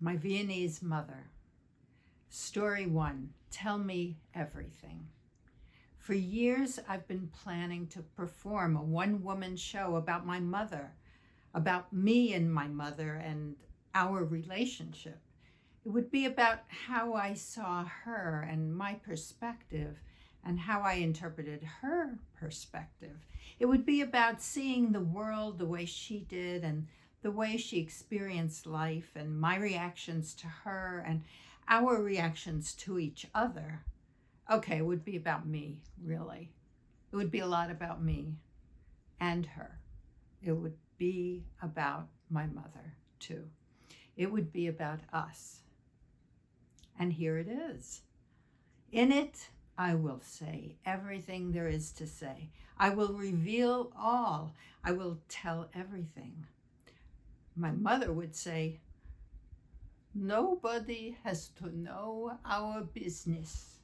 My Viennese mother. Story 1, tell me everything. For years, I've been planning to perform a one-woman show about my mother, about me and my mother and our relationship. It would be about how I saw her and my perspective and how I interpreted her perspective. It would be about seeing the world the way she did and the way she experienced life and my reactions to her and our reactions to each other. Okay, it would be about me, really. It would be a lot about me and her. It would be about my mother, too. It would be about us. And here it is. In it, I will say everything there is to say. I will reveal all. I will tell everything. My mother would say, nobody has to know our business.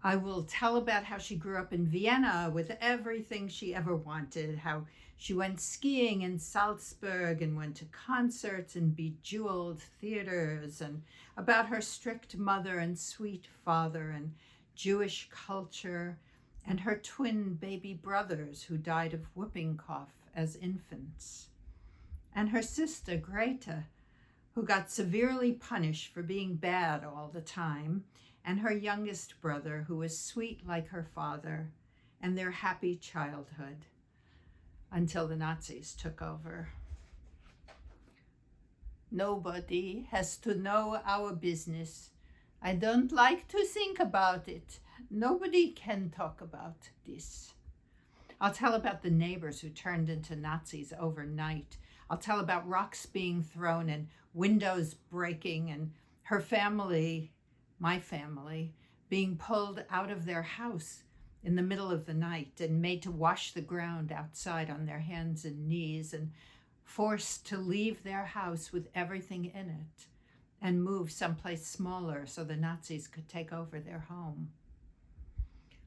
I will tell about how she grew up in Vienna with everything she ever wanted, how she went skiing in Salzburg and went to concerts in bejeweled theaters, and about her strict mother and sweet father and Jewish culture, and her twin baby brothers who died of whooping cough as infants, and her sister Greta, who got severely punished for being bad all the time, and her youngest brother, who was sweet like her father, and their happy childhood until the Nazis took over. Nobody has to know our business. I don't like to think about it. Nobody can talk about this. I'll tell about the neighbors who turned into Nazis overnight. I'll tell about rocks being thrown and windows breaking and her family, my family, being pulled out of their house in the middle of the night and made to wash the ground outside on their hands and knees and forced to leave their house with everything in it and move someplace smaller so the Nazis could take over their home.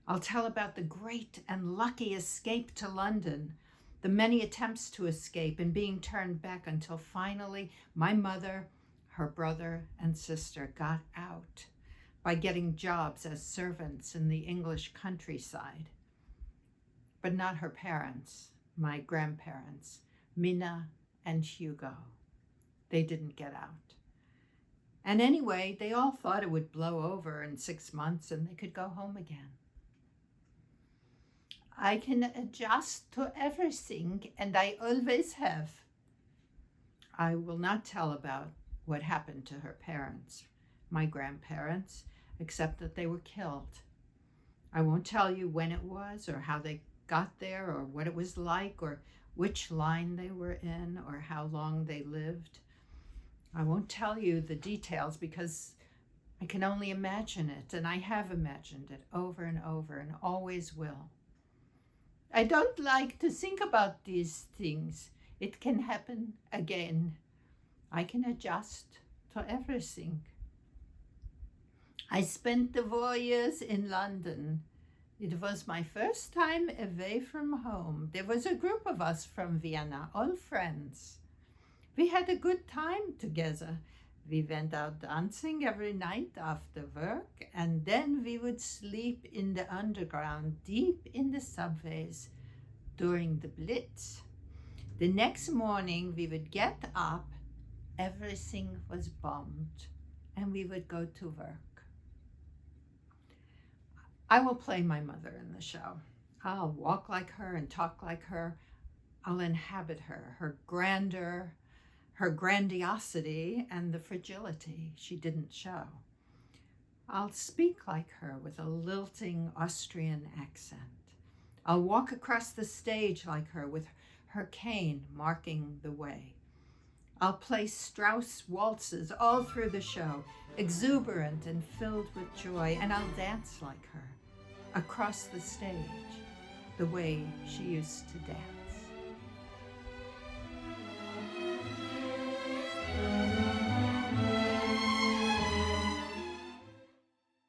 I'll tell about the great and lucky escape to London, the many attempts to escape and being turned back until finally my mother, her brother, and sister got out by getting jobs as servants in the English countryside. But not her parents, my grandparents, Minna and Hugo. They didn't get out. And anyway, they all thought it would blow over in 6 months and they could go home again. I can adjust to everything, and I always have. I will not tell about what happened to her parents, my grandparents, except that they were killed. I won't tell you when it was or how they got there or what it was like or which line they were in or how long they lived. I won't tell you the details because I can only imagine it, and I have imagined it over and over and always will. I don't like to think about these things. It can happen again. I can adjust to everything. I spent the 4 years in London. It was my first time away from home. There was a group of us from Vienna, all friends. We had a good time together. We went out dancing every night after work, and then we would sleep in the underground, deep in the subways during the Blitz. The next morning we would get up, everything was bombed, and we would go to work. I will play my mother in the show. I'll walk like her and talk like her. I'll inhabit her, her grandeur, her grandiosity, and the fragility she didn't show. I'll speak like her with a lilting Austrian accent. I'll walk across the stage like her with her cane marking the way. I'll play Strauss waltzes all through the show, exuberant and filled with joy, and I'll dance like her across the stage the way she used to dance.